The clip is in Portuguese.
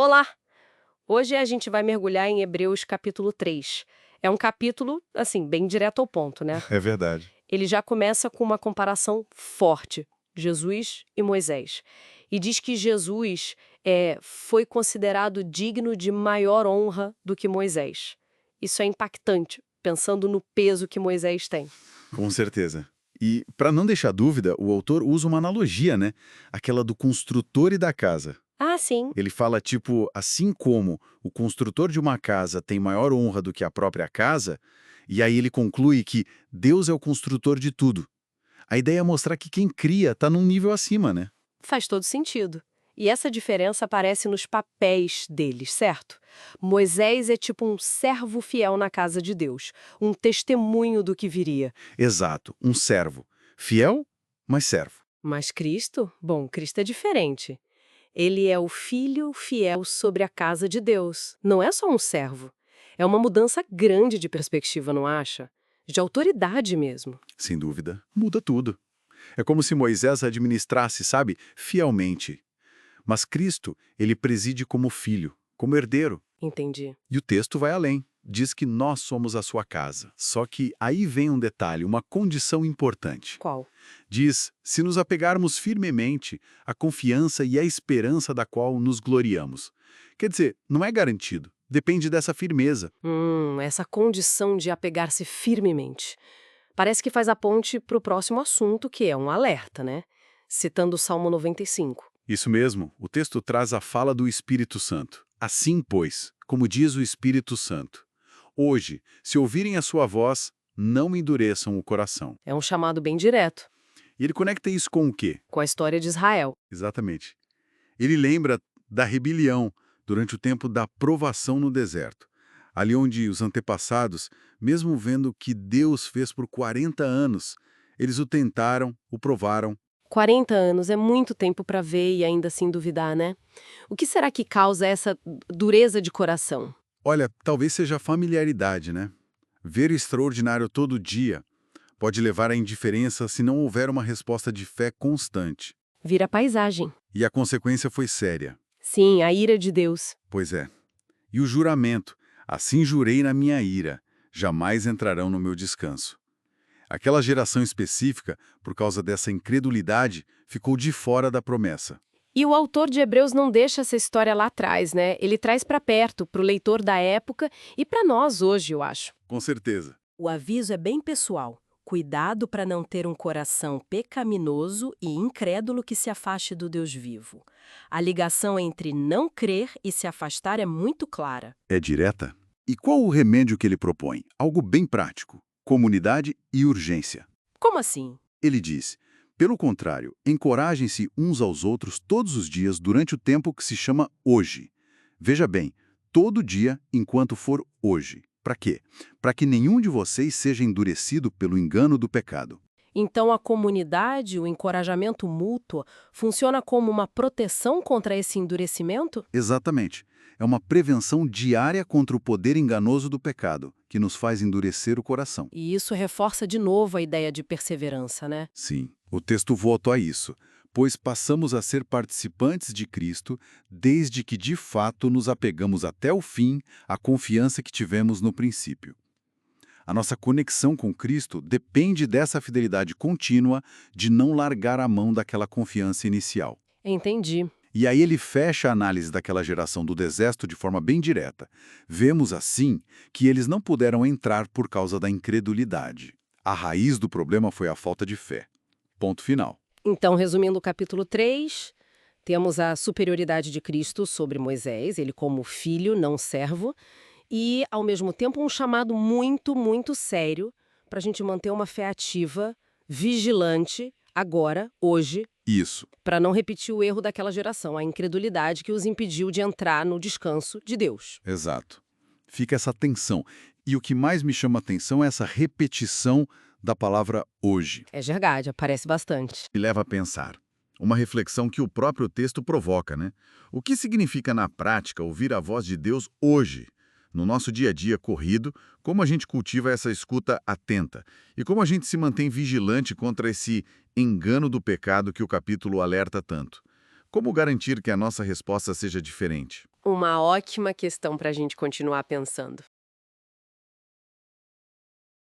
Olá! Hoje a gente vai mergulhar em Hebreus capítulo 3. É um capítulo, assim, bem direto ao ponto, né? É verdade. Ele já começa com uma comparação forte, Jesus e Moisés. E diz que Jesus foi considerado digno de maior honra do que Moisés. Isso é impactante, pensando no peso que Moisés tem. Com certeza. E, para não deixar dúvida, o autor usa uma analogia, né? Aquela do construtor e da casa. Ah, sim. Ele fala, tipo, assim como o construtor de uma casa tem maior honra do que a própria casa, e aí ele conclui que Deus é o construtor de tudo. A ideia é mostrar que quem cria está num nível acima, né? Faz todo sentido. E essa diferença aparece nos papéis deles, certo? Moisés é tipo um servo fiel na casa de Deus, um testemunho do que viria. Exato, um servo. Fiel, mas servo. Mas Cristo? Bom, Cristo é diferente. Ele é o filho fiel sobre a casa de Deus. Não é só um servo. É uma mudança grande de perspectiva, não acha? De autoridade mesmo. Sem dúvida, muda tudo. É como se Moisés administrasse, sabe, fielmente. Mas Cristo, ele preside como filho, como herdeiro. Entendi. E o texto vai além. Diz que nós somos a sua casa. Só que aí vem um detalhe, uma condição importante. Qual? Diz, se nos apegarmos firmemente à confiança e à esperança da qual nos gloriamos. Quer dizer, não é garantido. Depende dessa firmeza. Essa condição de apegar-se firmemente. Parece que faz a ponte para o próximo assunto, que é um alerta, né? Citando o Salmo 95. Isso mesmo, o texto traz a fala do Espírito Santo. Assim, pois, como diz o Espírito Santo, hoje, se ouvirem a sua voz, não endureçam o coração. É um chamado bem direto, E ele conecta isso com o quê? com a história de Israel. Exatamente. Ele lembra da rebelião durante o tempo da provação no deserto. Ali onde os antepassados, mesmo vendo o que Deus fez por 40 anos, eles o tentaram, o provaram. 40 anos é muito tempo para ver e ainda assim duvidar, né? O que será que causa essa dureza de coração? Olha, talvez seja a familiaridade, né? Ver o extraordinário todo dia pode levar à indiferença se não houver uma resposta de fé constante. Vira paisagem. E a consequência foi séria. Sim, a ira de Deus. Pois é. E o juramento, assim jurei na minha ira, jamais entrarão no meu descanso. Aquela geração específica, por causa dessa incredulidade, ficou de fora da promessa. E o autor de Hebreus não deixa essa história lá atrás, né? Ele traz para perto, para o leitor da época e para nós hoje, eu acho. Com certeza. O aviso é bem pessoal. Cuidado para não ter um coração pecaminoso e incrédulo que se afaste do Deus vivo. A ligação entre não crer e se afastar é muito clara. É direta? E qual o remédio que ele propõe? Algo bem prático: comunidade e urgência. Como assim? Ele diz: pelo contrário, encorajem-se uns aos outros todos os dias durante o tempo que se chama hoje. Veja bem, todo dia enquanto for hoje. Para quê? Para que nenhum de vocês seja endurecido pelo engano do pecado. Então a comunidade, o encorajamento mútuo, funciona como uma proteção contra esse endurecimento? Exatamente. É uma prevenção diária contra o poder enganoso do pecado, que nos faz endurecer o coração. E isso reforça de novo a ideia de perseverança, né? Sim, o texto volta a isso, pois passamos a ser participantes de Cristo desde que de fato nos apegamos até o fim à confiança que tivemos no princípio. A nossa conexão com Cristo depende dessa fidelidade contínua de não largar a mão daquela confiança inicial. Entendi. E aí ele fecha a análise daquela geração do deserto de forma bem direta. Vemos, assim, que eles não puderam entrar por causa da incredulidade. A raiz do problema foi a falta de fé. Ponto final. Então, resumindo o capítulo 3, temos a superioridade de Cristo sobre Moisés, ele como filho, não servo, e, ao mesmo tempo, um chamado muito, muito sério para a gente manter uma fé ativa, vigilante, agora, hoje, Isso. para não repetir o erro daquela geração, a incredulidade que os impediu de entrar no descanso de Deus. Exato. Fica essa tensão. E o que mais me chama a atenção é essa repetição da palavra hoje. É verdade, aparece bastante. Me leva a pensar. Uma reflexão que o próprio texto provoca, né? O que significa na prática ouvir a voz de Deus hoje? No nosso dia a dia corrido, como a gente cultiva essa escuta atenta? E como a gente se mantém vigilante contra esse engano do pecado que o capítulo alerta tanto? Como garantir que a nossa resposta seja diferente? Uma ótima questão para a gente continuar pensando.